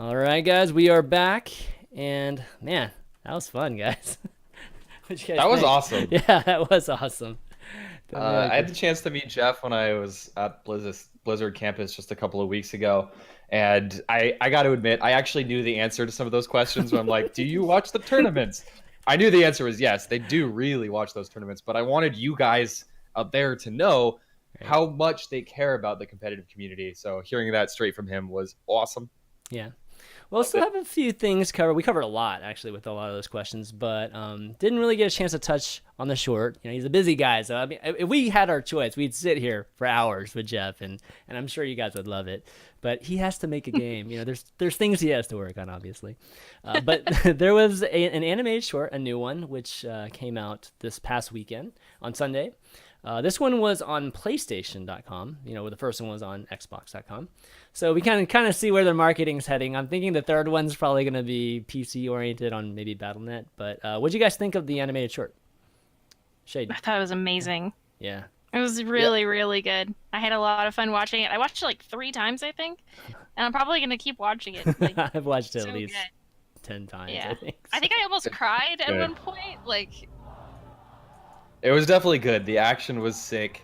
All right, guys, we are back, and man, that was fun, guys. What you guys That was think? awesome. Yeah, that was awesome. I had the chance to meet Jeff when I was at Blizzard campus just a couple of weeks ago, and I got to admit, I actually knew the answer to some of those questions. When I'm like, "Do you watch the tournaments?" I knew the answer was yes. They do really watch those tournaments, but I wanted you guys out there to know Right. how much they care about the competitive community. So hearing that straight from him was awesome. Yeah. Well, Loved still it. have a few things covered. We covered a lot actually with a lot of those questions, but didn't really get a chance to touch on the short. He's a busy guy, so I mean, if we had our choice, we'd sit here for hours with Jeff, and I'm sure you guys would love it. But he has to make a game. There's things he has to work on, obviously. But there was an animated short, a new one, which came out this past weekend on Sunday. This one was on PlayStation.com. The first one was on Xbox.com. So we kind of see where their marketing's heading. I'm thinking the third one's probably going to be PC oriented on maybe BattleNet. But what do you guys think of the animated short? Shade. I thought it was amazing. Yeah. It was Yeah. really, really good. I had a lot of fun watching it. I watched it like 3 times, I think, and I'm probably gonna keep watching it. Like, I've watched it so at least good. 10 times, I Yeah. think. I think I almost cried at Good. one point. Like, It was definitely good. The action was sick.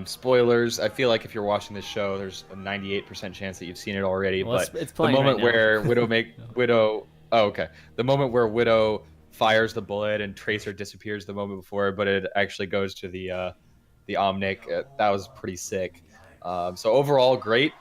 Spoilers. I feel like if you're watching this show, there's a 98% chance that you've seen it already. Well, But it's the playing right moment now. where Widow. Oh, okay. The moment where Widow fires the bullet and Tracer disappears the moment before, but it actually goes to the Omnic. That was pretty sick. So overall, great.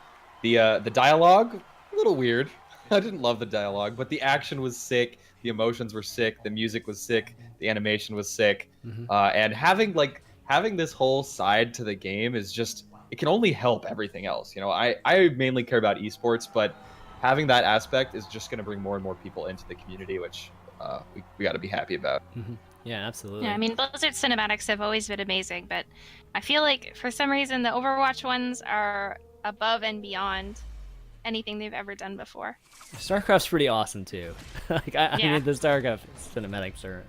The dialogue, a little weird. I didn't love the dialogue, but the action was sick. The emotions were sick. The music was sick. The animation was sick. Mhm. And having this whole side to the game is just, it can only help everything else. I mainly care about esports, but having that aspect is just going to bring more and more people into the community, which we got to be happy about. Mhm. Yeah, absolutely. yeah, I mean, Blizzard cinematics have always been amazing, but I feel like for some reason the Overwatch ones are above and beyond anything they've ever done before. StarCraft's pretty awesome too. I Yeah. mean, the StarCraft cinematics are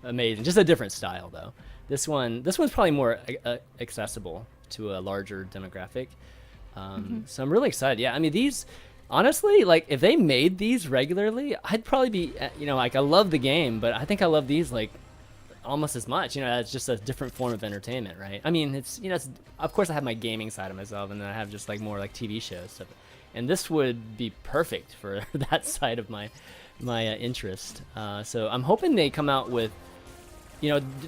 amazing. Just a different style though. This one's probably more accessible to a larger demographic. So I'm really excited. Yeah, I mean these. Honestly, like if they made these regularly, I'd probably be, like I love the game, but I think I love these like almost as much. It's just a different form of entertainment, right? I mean, of course I have my gaming side of myself, and then I have just like more like TV shows stuff, and this would be perfect for that side of my interest. So I'm hoping they come out with,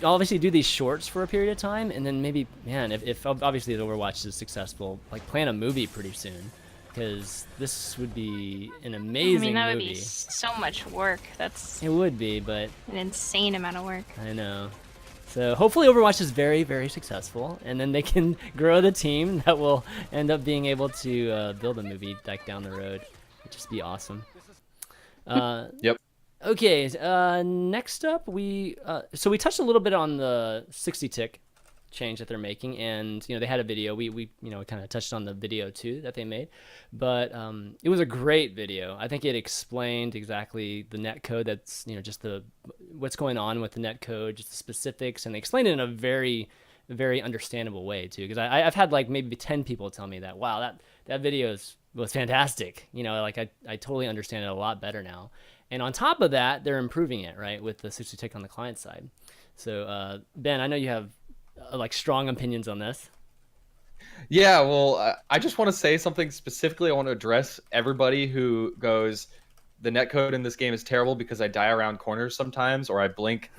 obviously do these shorts for a period of time, and then maybe, man, if obviously the Overwatch is successful, like plan a movie pretty soon, because this would be an I amazing mean, that would movie. be so much work. That's It would be, but an insane amount of work. I know. So hopefully Overwatch is very, very successful, and then they can grow the team that will end up being able to build a movie like down the road. It'd just be awesome. Yep. Okay, next up so we touched a little bit on the 60 tick change that they're making, and they had a video. We kind of touched on the video too that they made, but it was a great video. I think it explained exactly the net code. That's just what's going on with the net code, just the specifics, and they explained it in a very very understandable way too. Because I've had like maybe 10 people tell me that wow, that video was fantastic. Like I totally understand it a lot better now. And on top of that, they're improving it, right, with the 60 tick on the client side. So Ben, I know you have like strong opinions on this. Yeah, well, I just want to say something specifically. I want to address everybody who goes, the netcode in this game is terrible because I die around corners sometimes, or I blink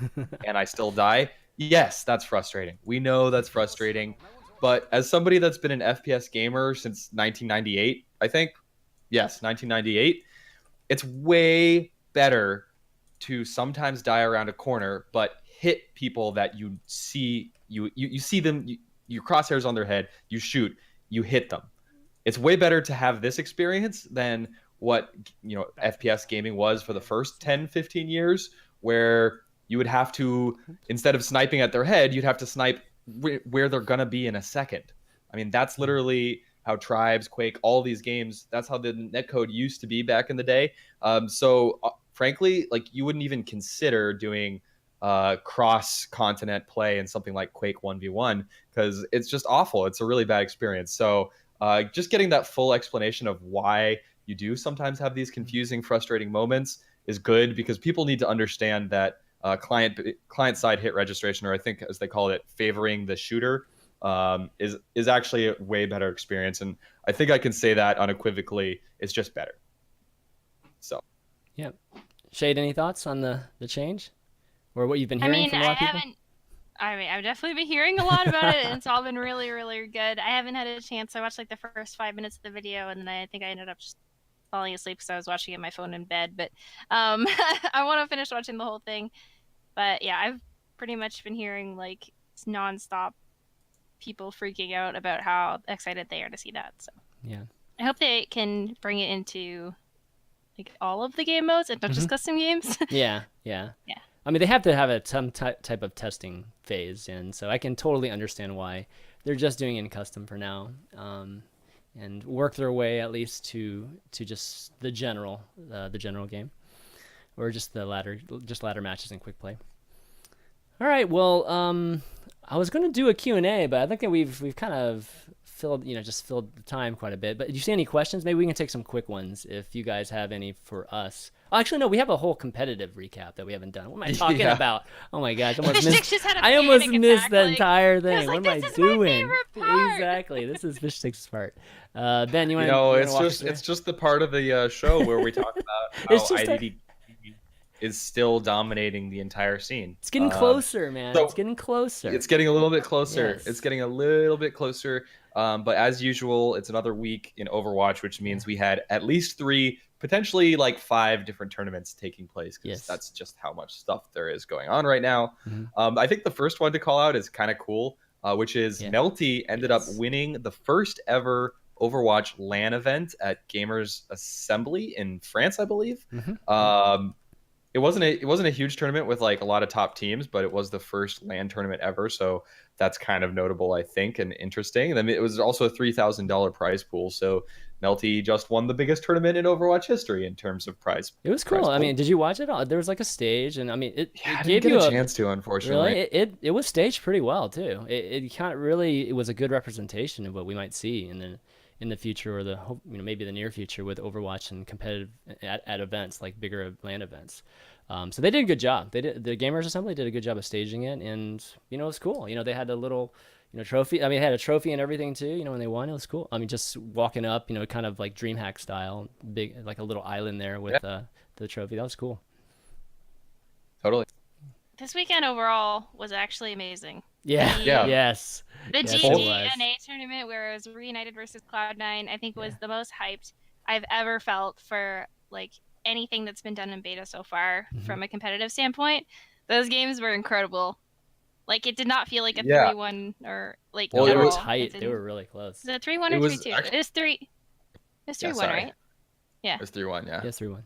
and I still die. Yes, that's frustrating. We know that's frustrating. But as somebody that's been an FPS gamer since 1998, I think, yes, 1998, it's way better to sometimes die around a corner, but hit people that you see, you see them, your crosshairs on their head, you shoot, you hit them. It's way better to have this experience than what FPS gaming was for the first 10, 15 years, where you would have to, instead of sniping at their head, you'd have to snipe where they're gonna be in a second. I mean, that's literally how Tribes, Quake, all these games, that's how the netcode used to be back in the day. Frankly, like you wouldn't even consider doing cross-continent play in something like Quake 1v1 because it's just awful. It's a really bad experience. So just getting that full explanation of why you do sometimes have these confusing, frustrating moments is good, because people need to understand that client side hit registration, or I think as they call it, favoring the shooter, is actually a way better experience. And I think I can say that unequivocally. It's just better. So Yeah. Shayed, any thoughts on the change, or what you've been I hearing mean, from a lot of people? I've definitely been hearing a lot about it, and it's all been really, really good. I haven't had a chance. I watched like the first 5 minutes of the video, and then I think I ended up just falling asleep because I was watching it on my phone in bed. But I want to finish watching the whole thing. But yeah, I've pretty much been hearing like nonstop people freaking out about how excited they are to see that. So Yeah. I hope they can bring it into like all of the game modes and not just custom games. Yeah. I mean, they have to have some type of testing phase, and so I can totally understand why they're just doing it in custom for now, and work their way at least to just the general game, or just the ladder matches and quick play. All right, well, I was gonna do a Q&A, but I think that we've kind of filled the time quite a bit. But do you see any questions? Maybe we can take some quick ones if you guys have any for us. Oh, actually, no, we have a whole competitive recap that we haven't done. What am I talking about? Oh my gosh, I almost missed that entire thing. What am I doing? Exactly, this is Fishstix's part. Ben, you want to? It's just the part of the show where we talk about how IDD is still dominating the entire scene. It's getting closer, man. It's getting closer. It's getting a little bit closer. Yes. It's getting a little bit closer. But as usual, it's another week in Overwatch, which means we had at least 3, potentially like 5 different tournaments taking place, because that's just how much stuff there is going on right now. I think the first one to call out is kind of cool, which is Melty ended up winning the first ever Overwatch LAN event at Gamers Assembly in France, I believe. It wasn't a huge tournament with like a lot of top teams, but it was the first LAN tournament ever, so that's kind of notable, I think, and interesting. And then it was also a $3,000 prize pool, so Melty just won the biggest tournament in Overwatch history in terms of prize. It was cool. I mean, did you watch it? There was like a stage, and I mean, it gave you a chance to, unfortunately. Really, it was staged pretty well too. It was a good representation of what we might see in the future, or maybe the near future, with Overwatch and competitive at events like bigger LAN events. So they did a good job. The Gamers Assembly did a good job of staging it, and it was cool. They had a little trophy. I mean, it had a trophy and everything too. When they won, it was cool. I mean, just walking up, kind of like DreamHack style, big, like a little island there with the trophy. That was cool. Totally. This weekend overall was actually amazing. Yes. The GGNA tournament, where it was Reunited versus Cloud9, I think was the most hyped I've ever felt for like anything that's been done in beta so far from a competitive standpoint. Those games were incredible. Like, it did not feel like a 3-1 or like. Well, they were tight. They were really close. Was it 3-1 or 3-2? It was 3. It was 3-1, right? Yeah. It was 3-1. Yeah. Yes, 3-1.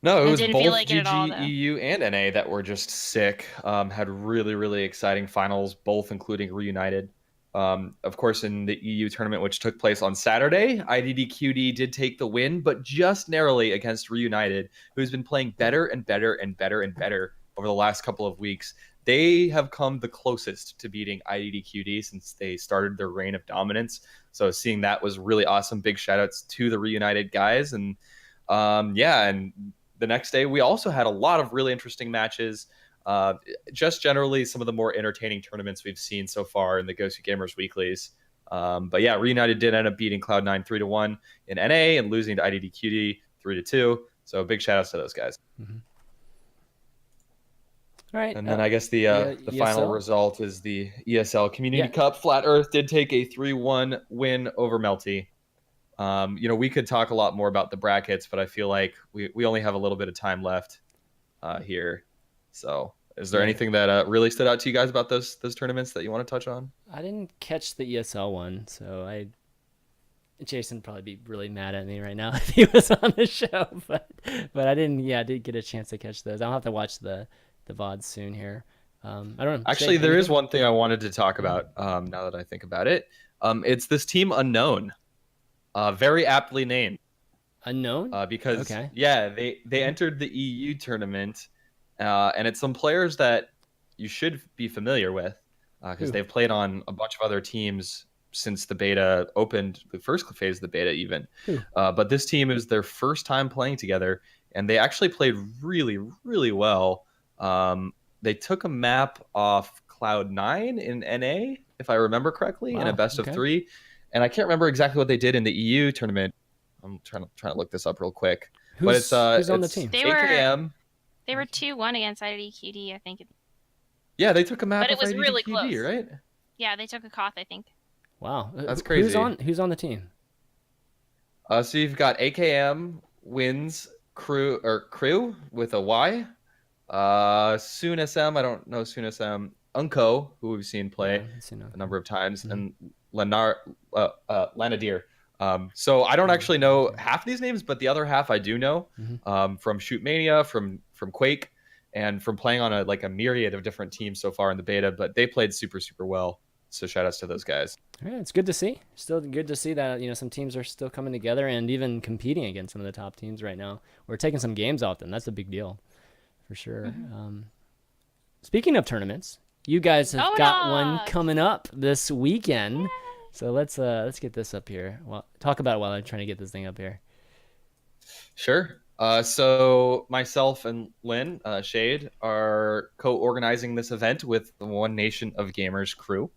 No, it was both GG, EU, and NA that were just sick. Had really, really exciting finals, both including Reunited. Of course, in the EU tournament, which took place on Saturday, IDDQD did take the win, but just narrowly against Reunited, who's been playing better and better and better and better over the last couple of weeks. They have come the closest to beating IDDQD since they started their reign of dominance. So seeing that was really awesome. Big shout outs to the Reunited guys. And and the next day, we also had a lot of really interesting matches. Just generally some of the more entertaining tournaments we've seen so far in the Go To Gamers weeklies. But yeah, Reunited did end up beating Cloud9 3-1 in NA and losing to IDDQD 3-2. So big shout outs to those guys. All right. And then I guess the final result is the ESL Community Cup. Flat Earth did take a 3-1 win over Melty. We could talk a lot more about the brackets, but I feel like we only have a little bit of time left here. So is there anything that really stood out to you guys about those tournaments that you want to touch on? I didn't catch the ESL one, so Jason would probably be really mad at me right now if he was on the show, but I didn't get a chance to catch those. I'll have to watch the VODs soon here. I don't know. Actually, there is one thing I wanted to talk about now that I think about it. It's this team Unknown. Very aptly named. Unknown? Because they entered the EU tournament. And it's some players that you should be familiar with because they've played on a bunch of other teams since the beta opened, the first phase of the beta even. Ooh. But this team is their first time playing together, and they actually played really, really well. They took a map off Cloud9 in NA, if I remember correctly, in a Wow, best of okay. 3. And I can't remember exactly what they did in the EU tournament. I'm trying to look this up real quick. But Who's on the team? They were AKM. They were 2-1 against IDQD, I think. Yeah, they took a map But it of was really IDQD, close. right? Yeah, they took a Koth, I think. Wow, That's crazy. Who's on the team? So you've got AKM wins crew with a Y. Soon SM, I don't know Soon SM. Unco, who we've seen play Yeah, I've seen a number of times, Mhm. and Lanadir. So I don't actually know half these names, but the other half I do know from Shoot Mania, from Quake, and from playing on a myriad of different teams so far in the beta. But they played super, super well. So shout outs to those guys. All right, it's good to see. Still good to see that some teams are still coming together and even competing against some of the top teams right now. We're taking some games off them. That's a big deal, for sure. Speaking of tournaments, you guys have got one coming up this weekend. Yay! So let's get this up here. Well, talk about it while I'm trying to get this thing up here. Sure. So myself and Lynn, Shayed, are co-organizing this event with the One Nation of Gamers crew.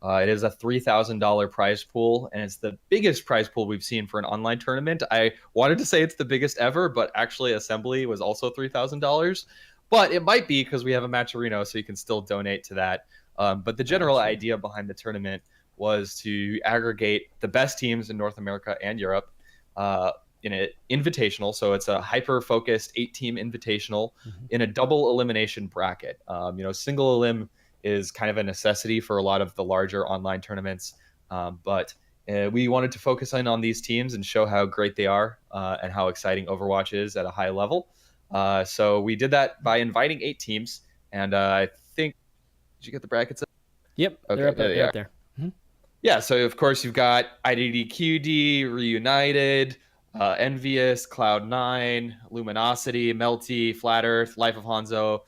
It is a $3,000 prize pool, and it's the biggest prize pool we've seen for an online tournament. I wanted to say it's the biggest ever, but actually Assembly was also $3,000. But it might be because we have a Matcherino, so you can still donate to that. But the general idea behind the tournament was to aggregate the best teams in North America and Europe in an invitational. So it's a hyper-focused 8-team invitational in a double elimination bracket. Single elim is kind of a necessity for a lot of the larger online tournaments. But we wanted to focus in on these teams and show how great they are and how exciting Overwatch is at a high level. So we did that by inviting 8 teams. And I think, did you get the brackets up? Yep, okay, they're up there. Yeah, so of course you've got IDDQD, Reunited, Envious, Cloud9, Luminosity, Melty, Flat Earth, Life of Hanzo.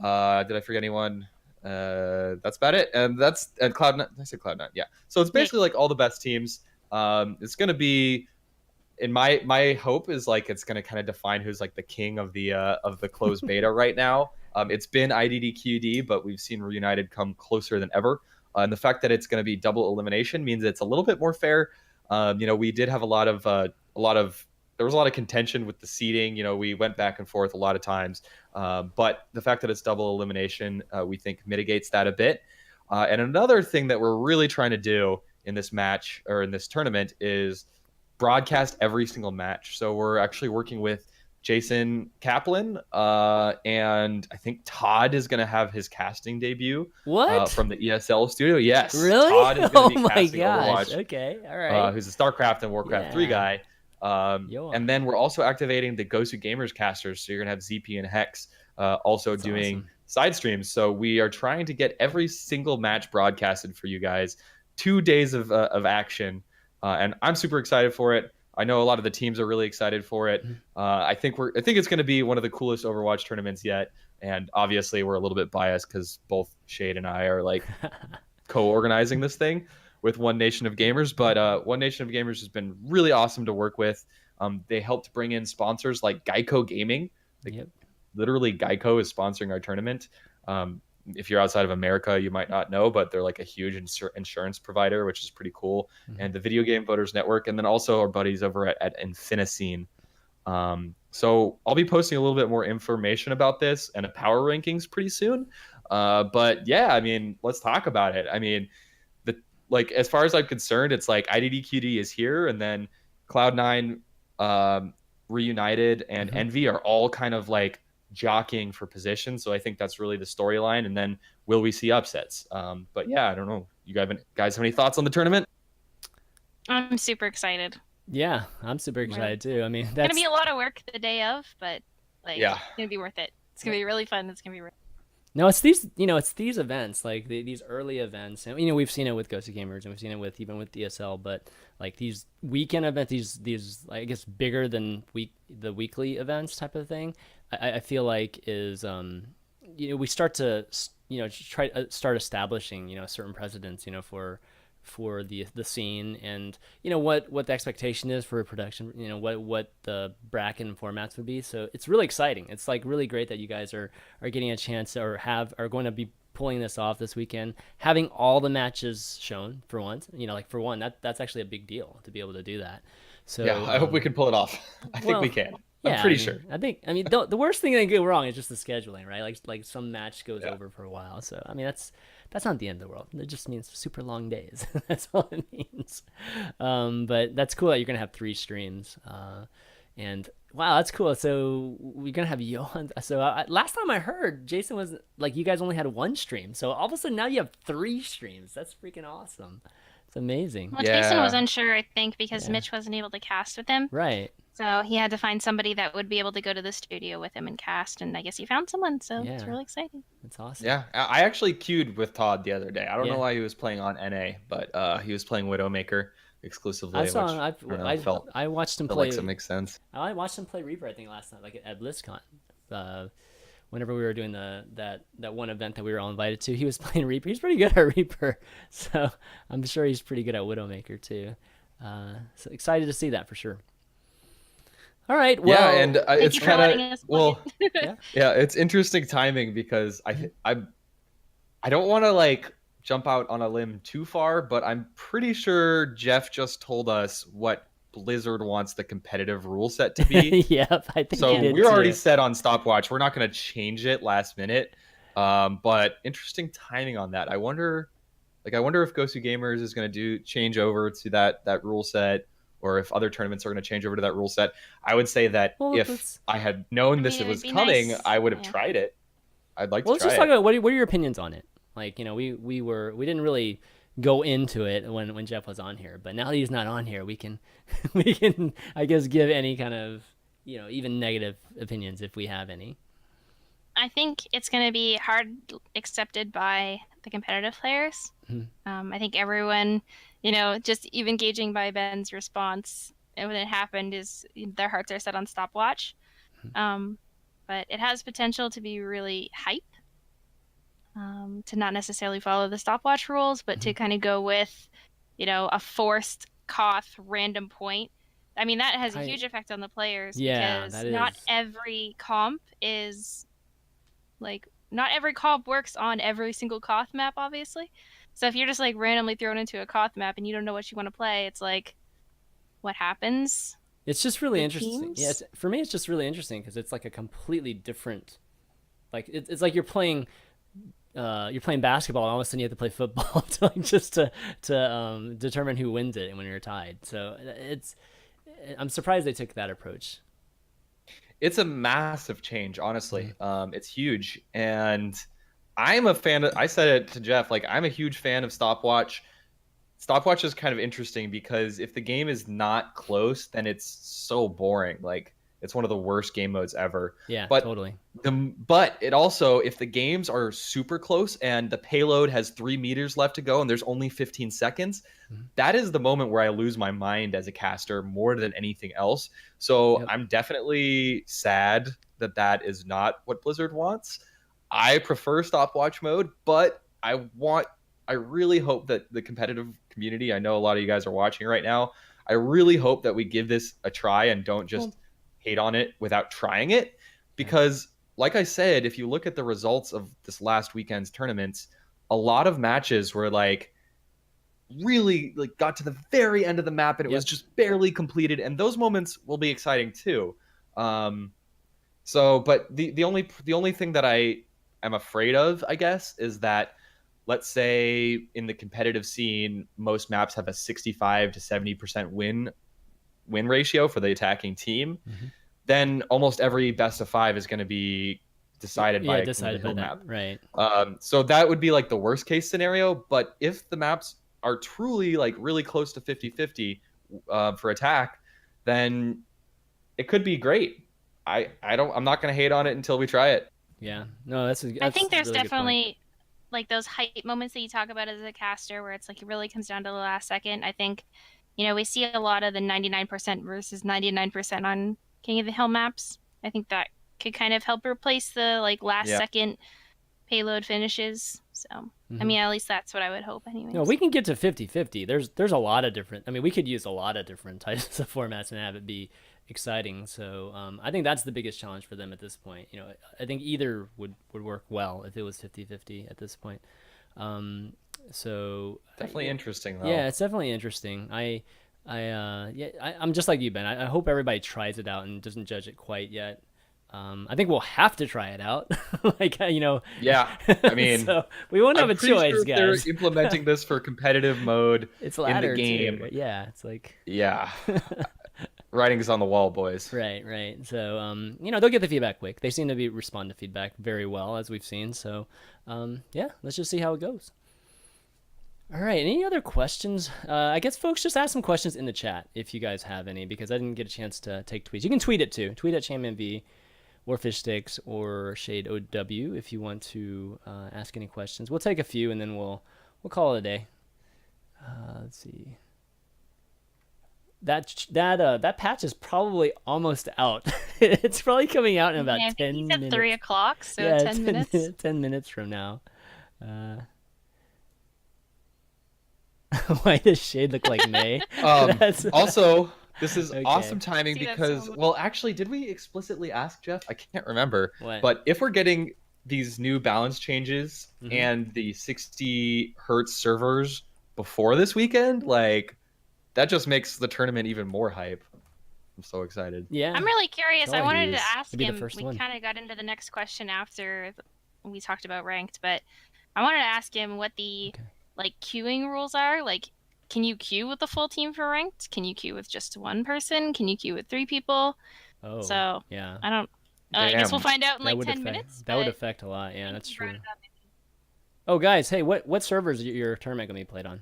Did I forget anyone? That's about it. And Cloud9. I said Cloud9. Yeah. So it's basically like all the best teams. It's going to be, in my hope is like it's going to kind of define who's like the king of the closed beta right now. It's been IDDQD, but we've seen Reunited come closer than ever. And the fact that it's going to be double elimination means it's a little bit more fair. We did have there was a lot of contention with the seeding. We went back and forth a lot of times. But the fact that it's double elimination, we think mitigates that a bit. And another thing that we're really trying to do in this match or in this tournament is broadcast every single match. So we're actually working with Jason Kaplan, and I think Todd is going to have his casting debut. What? From the ESL studio. Yes. Really? Todd is going to be casting Overwatch. Okay, all right. Who's a StarCraft and Warcraft 3 guy. And then we're also activating the Gosu Gamers casters. So you're going to have ZP and Hex also doing side streams. So we are trying to get every single match broadcasted for you guys. 2 days of action. And I'm super excited for it. I know a lot of the teams are really excited for it. I think it's going to be one of the coolest Overwatch tournaments yet. And obviously we're a little bit biased because both Shayed and I are like co-organizing this thing with One Nation of Gamers. But One Nation of Gamers has been really awesome to work with. They helped bring in sponsors like Geico Gaming. Literally, Geico is sponsoring our tournament. If you're outside of America, you might not know, but they're like a huge insurance provider, which is pretty cool. And the Video Game Voters Network, and then also our buddies over at Infiniscene. So I'll be posting a little bit more information about this and a power rankings pretty soon. But yeah, I mean, let's talk about it. I mean, as far as I'm concerned, it's like IDDQD is here, and then Cloud9, Reunited, and Envy are all kind of like jockeying for position. So I think that's really the storyline. And then will we see upsets? But yeah, I don't know. You guys have any thoughts on the tournament? I'm super excited. Yeah, I'm super excited too. I mean, that's gonna be a lot of work the day of, but it's gonna be worth it. It's gonna be really fun. It's gonna be No, it's these events, like these early events, and we've seen it with Ghost of Gamers, and we've seen it even with DSL, but like these weekend events, these I guess bigger than the weekly events type of thing. I feel like is we start to start establishing certain precedents for for the scene, and you know what the expectation is for production, you know what the bracket and formats would be. So it's really exciting. It's like really great that you guys are getting a chance or are going to be pulling this off this weekend, having all the matches shown for once. You know, like for one, that's actually a big deal to be able to do that. So Yeah, I hope we can pull it off. I think we can. Yeah, I'm pretty I mean, sure. I mean, the worst thing that can go wrong is just the scheduling, right? Like some match goes over for a while. So I mean, that's not the end of the world. It just means super long days. That's all it means. But that's cool that you're gonna have 3 streams. And wow, that's cool. So we're gonna have Johan. So last time I heard, Jason was like, you guys only had 1 stream. So all of a sudden now you have 3 streams. That's freaking awesome. It's amazing. Well, Jason Yeah. was unsure, I think, because Yeah. Mitch wasn't able to cast with him. Right. So he had to find somebody that would be able to go to the studio with him and cast, and I guess he found someone, so it's Yeah. really exciting. That's awesome. Yeah, I actually queued with Todd the other day. I don't Yeah. know why he was playing on NA, but he was playing Widowmaker exclusively. I saw. Which, I don't know, I watched him felt play. like it makes sense. I watched him play Reaper, I think, last night, like at BlizzCon. Whenever we were doing that one event that we were all invited to, he was playing Reaper. He's pretty good at Reaper, so I'm sure he's pretty good at Widowmaker too. So excited to see that for sure. All right. Well, Yeah, and Thank it's you for letting kind us of play. yeah, it's interesting timing because I don't want to like jump out on a limb too far, but I'm pretty sure Jeff just told us what Blizzard wants the competitive rule set to be. yep, I think So he did we're already too. set on stopwatch. We're not going to change it last minute. But interesting timing on that. I wonder if Gosu Gamers is going to change over to that rule set, or if other tournaments are going to change over to that rule set. I would say that Well, if I had known this mean, was it'd be coming, nice. I would have Yeah. tried it. I'd like Well, to let's try just talk it. about what are your opinions on it. Like, you know, we didn't really go into it when Jeff was on here, but now that he's not on here, we can I guess give any kind of, you know, even negative opinions if we have any. I think it's going to be hard accepted by the competitive players. I think everyone, you know, just even gauging by Ben's response when it happened, is their hearts are set on stopwatch. But it has potential to be really hype. To not necessarily follow the stopwatch rules, but to kind of go with, you know, a forced Koth random point. I mean, that has a huge effect on the players, Yeah, because that not is. every comp is like, not every comp works on every single Koth map, obviously. So if you're just like randomly thrown into a Koth map and you don't know what you want to play, it's like, what happens? It's just really The interesting. teams? Yeah, for me, it's just really interesting because it's like a completely different. Like it's like you're playing basketball, and all of a sudden you have to play football to like just to determine who wins it when you're tied. So I'm surprised they took that approach. It's a massive change, honestly. It's huge, and I'm a fan of. I said it to Jeff. Like, I'm a huge fan of stopwatch. Stopwatch is kind of interesting because if the game is not close, then it's so boring. Like, it's one of the worst game modes ever. Yeah, But totally. But it also, if the games are super close and the payload has 3 meters left to go and there's only 15 seconds, that is the moment where I lose my mind as a caster more than anything else. So Yep. I'm definitely sad that is not what Blizzard wants. I prefer stopwatch mode, but I really hope that the competitive community, I know a lot of you guys are watching right now, I really hope that we give this a try and don't just hate on it without trying it. Because like I said, if you look at the results of this last weekend's tournaments, a lot of matches were like really like got to the very end of the map and it was just barely completed, and those moments will be exciting too. But the only thing that I am afraid of, I guess, is that, let's say in the competitive scene, most maps have a 65 to 70% win ratio for the attacking team. Then almost every best of 5 is going to be decided by that map. Right. So that would be like the worst case scenario. But if the maps are truly like really close to 50-50 for attack, then it could be great. I'm not going to hate on it until we try it. Yeah. No, that's I think there's really good point. definitely like those hype moments that you talk about as a caster where it's like it really comes down to the last second. I think, you know, we see a lot of the 99% versus 99% on King of the Hill maps. I think that could kind of help replace the like last second payload finishes. So I Mhm. mean, at least that's what I would hope, anyways. No, we can get to 50-50. There's a lot of different. I mean, we could use a lot of different types of formats and have it be exciting. So I think that's the biggest challenge for them at this point. You know, I think either would work well if it was 50-50 at this point. Um, so Definitely interesting though. yeah, it's definitely interesting. I'm just like you, Ben. I hope everybody tries it out and doesn't judge it quite yet. I think we'll have to try it out. Like, you know. Yeah, I mean, so we won't have I'm a pretty choice, sure if guys. they're implementing this for competitive mode It's in the ladder game. too. Yeah, it's like. Yeah, writing's on the wall, boys. Right, right. So, you know, they'll get the feedback quick. They seem to respond to feedback very well, as we've seen. So, yeah, let's just see how it goes. All right. Any other questions? I guess folks just ask some questions in the chat if you guys have any, because I didn't get a chance to take tweets. You can tweet it too. Tweet at ChanManV or Fishstix or Shayed OW if you want to ask any questions. We'll take a few and then we'll call it a day. Let's see. That patch is probably almost out. It's probably coming out in about Yeah, I 10 think he said minutes. 3 o'clock, so Yeah, 10 minutes. 10 minutes from now. Why does Shade look like May? Also, this is Okay. awesome timing See, that's because, so- well, actually, did we explicitly ask Jeff? I can't remember. What? But if we're getting these new balance changes Mhm. and the 60 hertz servers before this weekend, like, that just makes the tournament even more hype. I'm so excited. Yeah. I'm really curious. I Oh, wanted he to is. ask He'll be the him. first We one. kind of got into the next question after we talked about ranked, but I wanted to ask him what the like queuing rules are. Like, can you queue with the full team for ranked? Can you queue with just one person? Can you queue with 3 people? Oh, So yeah. I don't. I guess we'll Damn. find out in like would 10 affect, minutes. That would but affect a lot. Yeah, I think that's he brought true. it up. Oh, guys, hey, what servers your tournament gonna be played on?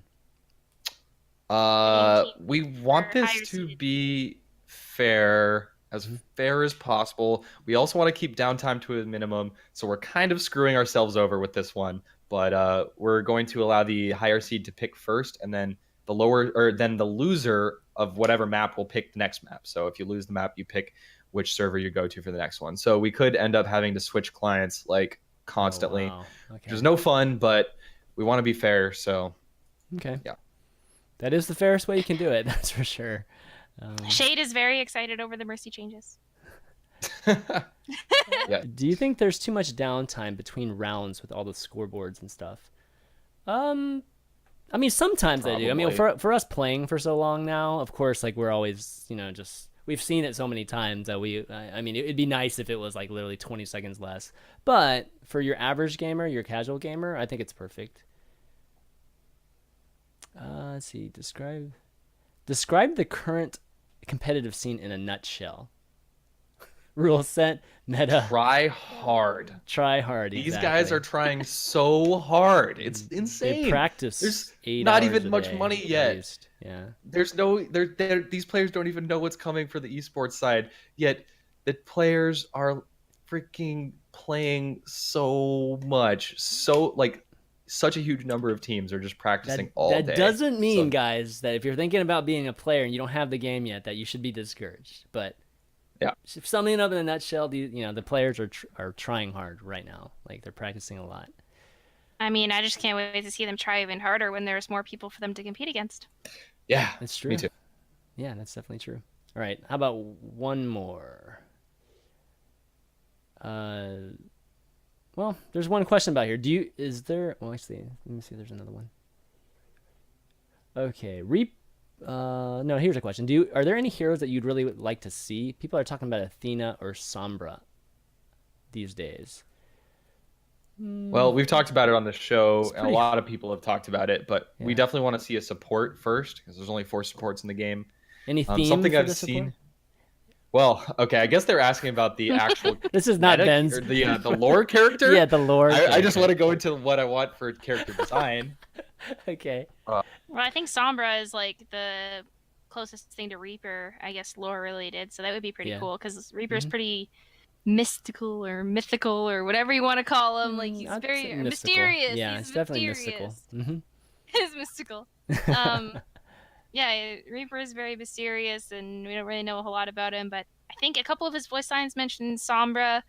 We want Or higher this to seed. be fair, as Mm-hmm. fair as possible. We also want to keep downtime to a minimum, so we're kind of screwing ourselves over with this one. But we're going to allow the higher seed to pick first, and then the loser of whatever map will pick the next map. So if you lose the map, you pick which server you go to for the next one. So we could end up having to switch clients like constantly, Oh, wow. Okay. which is no fun, but we want to be fair. So Okay. yeah. That is the fairest way you can do it. That's for sure. Shade is very excited over the Mercy changes. Yeah. Do you think there's too much downtime between rounds with all the scoreboards and stuff? I mean, sometimes I do. I mean, Probably. for us playing for so long now, of course, like we're always, you know, just we've seen it so many times that I mean, it'd be nice if it was like literally 20 seconds less. But for your average gamer, your casual gamer, I think it's perfect. Let's see. Describe the current competitive scene in a nutshell. Rule set, meta, Try hard. try hard. These exactly. guys are trying so hard. It's They insane. practice There's 8 not hours even a much day, money at yet. least. Yeah. There's no these players don't even know what's coming for the esports side. Yet the players are freaking playing so much. So like such a huge number of teams are just practicing all day. That doesn't mean, So- guys, that if you're thinking about being a player and you don't have the game yet, that you should be discouraged. But Yeah. summing it up in a nutshell, the players are trying hard right now. Like they're practicing a lot. I mean, I just can't wait to see them try even harder when there's more people for them to compete against. Yeah. That's true. Me too. Yeah, that's definitely true. All right, how about one more? Well, there's one question about here. Well, actually, let me see if there's another one. Okay, no, here's a question. Are there any heroes that you'd really like to see? People are talking about Athena or Sombra these days. Well, we've talked about it on the show, and a pretty- lot of people have talked about it, but we Yeah. definitely want to see a support first, because there's only 4 supports in the game. Any theme Something for I've the seen. support? Well, okay, I guess they're asking about the actual This is not medic, Ben's. or the lore character. Yeah, the lore. I just character. want to go into what I want for character design. Okay. Well, I think Sombra is like the closest thing to Reaper, I guess, lore related. So that would be pretty Yeah. cool because Reaper's Mhm. pretty mystical or mythical or whatever you want to call him. Like he's I'd very say mysterious. Yeah, He's it's definitely mysterious. mystical. He's mystical. Yeah, Reaper is very mysterious, and we don't really know a whole lot about him. But I think a couple of his voice lines mentioned Sombra.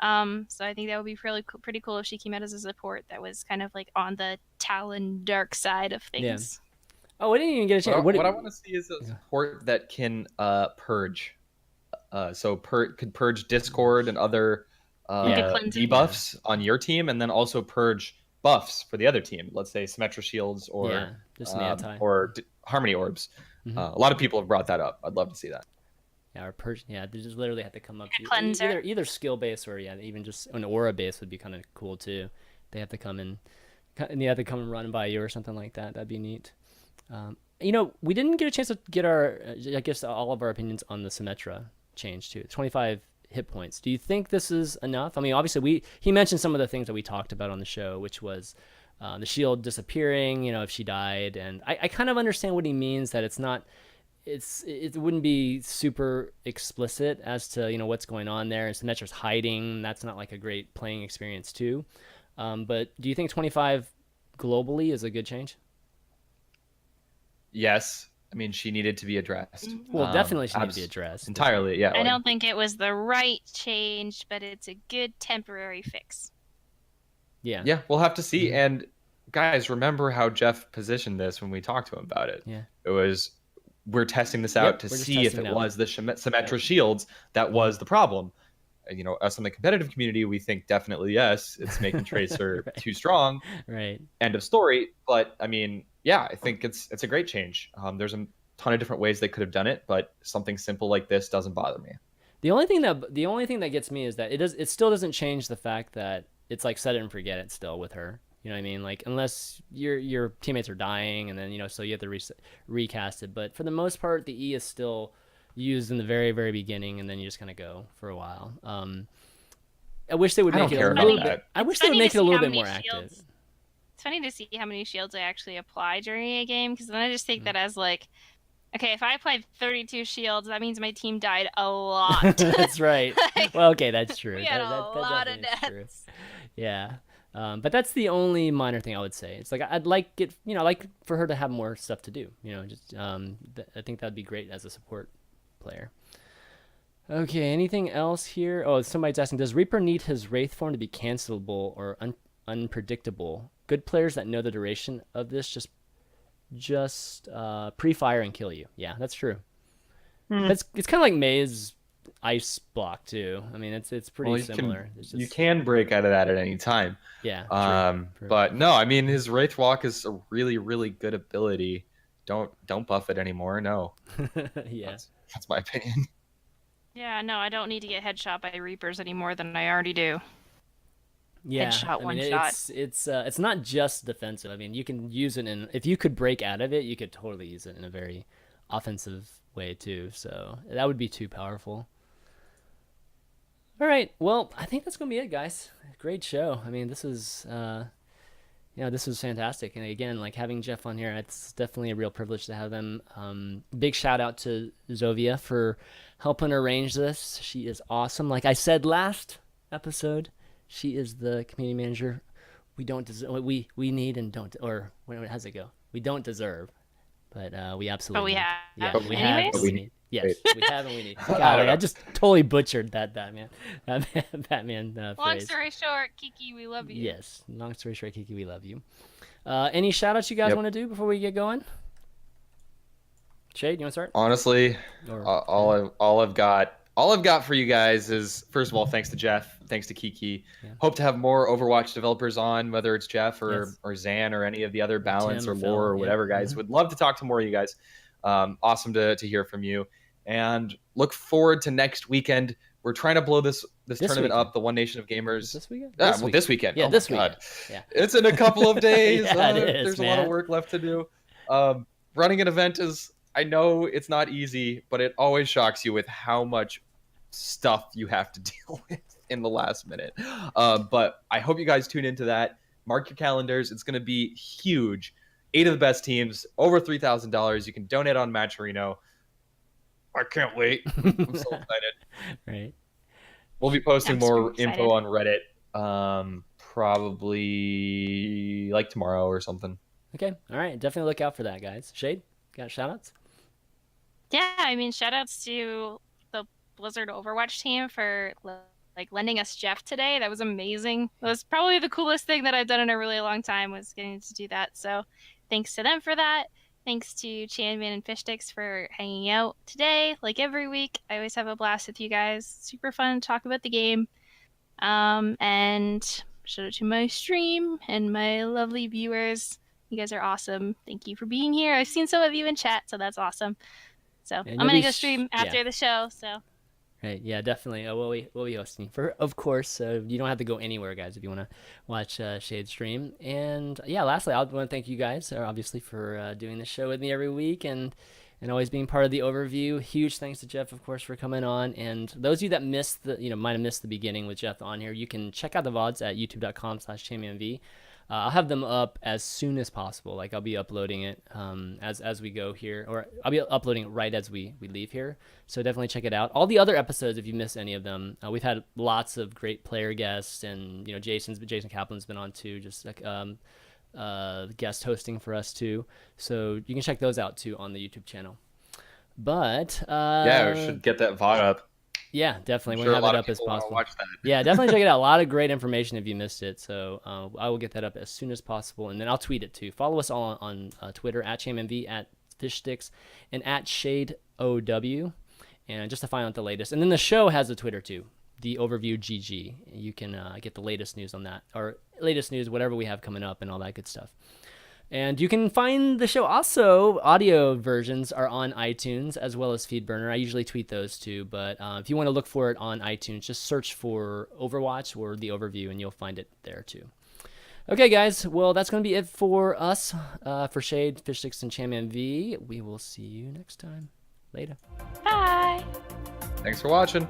So I think that would be pretty cool if she came out as a support that was kind of like on the Talon dark side of Yeah. things. Oh, I didn't even get a chance. What I want to see is a support that can purge. Could purge Discord and other debuffs on your team, and then also purge buffs for the other team. Let's say Symmetra shields or just an anti Harmony orbs. A lot of people have brought that up. I'd love to see that. Yeah, or purge. Yeah, they just literally have to come up Cleanser. either skill base or even just an aura base would be kind of cool too. They have to come and they have to come and run by you or something like that. That'd be neat. We didn't get a chance to get I guess all of our opinions on the Symmetra change too. 25 hit points. Do you think this is enough? I mean, obviously he mentioned some of the things that we talked about on the show, which was the shield disappearing, if she died, and I kind of understand what he means, that it's not, it wouldn't be super explicit as to what's going on there, and Symmetra's hiding. That's not like a great playing experience too. But do you think 25 globally is a good change? Yes. I mean, she needed to be addressed. Well, definitely she needed to be addressed. Entirely, yeah. I don't think it was the right change, but it's a good temporary fix. Yeah. Yeah, we'll have to see. And guys, remember how Jeff positioned this when we talked to him about it. Yeah. It was, we're testing this out to see if it was the Symmetra shields that was the problem. Us in the competitive community, we think definitely yes, it's making Tracer too strong. Right. End of story. But I mean, yeah, I think it's a great change. There's a ton of different ways they could have done it, but something simple like this doesn't bother me. The only thing that gets me is that it still doesn't change the fact that it's like set it and forget it still with her. You know what I mean? Like, unless your teammates are dying, and then so you have to recast it. But for the most part, the E is still used in the very, very beginning, and then you just kind of go for a while. I wish they would make it a little bit. I wish they would make it a little bit more active. It's funny to see how many shields I actually apply during a game, because then I just take that as like, okay, if I applied 32 shields, that means my team died a lot. That's right. Well, okay, that's true. We had a lot of deaths. Yeah. But that's the only minor thing I would say. It's like, I'd like it, like for her to have more stuff to do. I think that'd be great as a support player. Okay, anything else here? Oh, somebody's asking, does Reaper need his Wraith form to be cancelable or unpredictable? Good players that know the duration of this just pre-fire and kill you. Yeah, that's true. It's kind of like Mei's ice block too. I mean, it's pretty similar. You can break out of that at any time. Yeah. True. But no, I mean, his Wraith Walk is a really, really good ability. Don't buff it anymore. No. Yeah. That's my opinion. Yeah, no, I don't need to get headshot by Reapers any more than I already do. Yeah, headshot, one shot. It's not just defensive. I mean, you can use it if you could break out of it, you could totally use it in a very offensive way too. So that would be too powerful. All right, well, I think that's gonna be it, guys. Great show. I mean, this was this was fantastic. And again, like having Jeff on here, it's definitely a real privilege to have him. Big shout out to Zovia for helping arrange this. She is awesome. Like I said last episode, she is the community manager we don't deserve. We need and don't, or how's it go? We don't deserve, but we absolutely. But we need. have. Yeah, we have. But we need. Yes, we have and we need. God, I just totally butchered that Batman phrase. Long story short, Kiki, we love you. Yes, long story short, Kiki, we love you. Any shout outs you guys want to do before we get going? Shayed, you want to start? Honestly, all I've got for you guys is, first of all, thanks to Jeff, thanks to Kiki. Yeah. Hope to have more Overwatch developers on, whether it's Jeff or Zan or any of the other Balance Tim or Lore or whatever, guys. Would love to talk to more of you guys. Awesome to hear from you, and look forward to next weekend. We're trying to blow this tournament weekend. up, the One Nation of Gamers. This weekend? This weekend. Yeah, this weekend. Yeah. It's in a couple of days. Yeah, it is, there's a lot of work left to do. Running an event is, I know it's not easy, but it always shocks you with how much stuff you have to deal with in the last minute. But I hope you guys tune into that. Mark your calendars. It's going to be huge. 8 of the best teams, over $3,000. You can donate on Matcherino. I can't wait. I'm so excited. Right. We'll be posting I'm more super info on Reddit, probably like tomorrow or something. Okay. All right. Definitely look out for that, guys. Shayed, got shout outs? Yeah, I mean, shout outs to the Blizzard Overwatch team for like lending us Jeff today. That was amazing. That was probably the coolest thing that I've done in a really long time, was getting to do that. So thanks to them for that. Thanks to ChanManV and Fishstix for hanging out today. Like every week, I always have a blast with you guys. Super fun to talk about the game. And shout out to my stream and my lovely viewers. You guys are awesome. Thank you for being here. I've seen some of you in chat, so that's awesome. So And I'm gonna go stream after the show. So Right, yeah, definitely. We'll be hosting for, of course. You don't have to go anywhere, guys, if you want to watch Shayed stream. And yeah, lastly, I want to thank you guys, obviously, for doing the show with me every week and always being part of the overview. Huge thanks to Jeff, of course, for coming on. And those of you that missed might have missed the beginning with Jeff on here, you can check out the VODs at youtube.com/ChanManV. I'll have them up as soon as possible. Like, I'll be uploading it as we go here, or I'll be uploading it right as we leave here. So definitely check it out. All the other episodes, if you missed any of them, we've had lots of great player guests, and Jason Kaplan's been on too, just like guest hosting for us too. So you can check those out too on the YouTube channel. But yeah, we should get that VOD up. Yeah, definitely. Sure, we'll have it up as possible. Watch that. Yeah, definitely check it out. A lot of great information if you missed it. So I will get that up as soon as possible, and then I'll tweet it too. Follow us all on Twitter at ChanManV, at Fishstix, and at ShayedOW, and just to find out the latest. And then the show has a Twitter too, the Overview GG. You can get the latest news on that, or latest news, whatever we have coming up, and all that good stuff. And you can find the show also, audio versions are on iTunes as well as Feedburner. I usually tweet those too, but if you want to look for it on iTunes, just search for Overwatch or the Overview and you'll find it there too. Okay, guys, well, that's going to be it for us, for Shayed, Fishstix, and ChanManV. We will see you next time. Later. bye. Thanks for watching.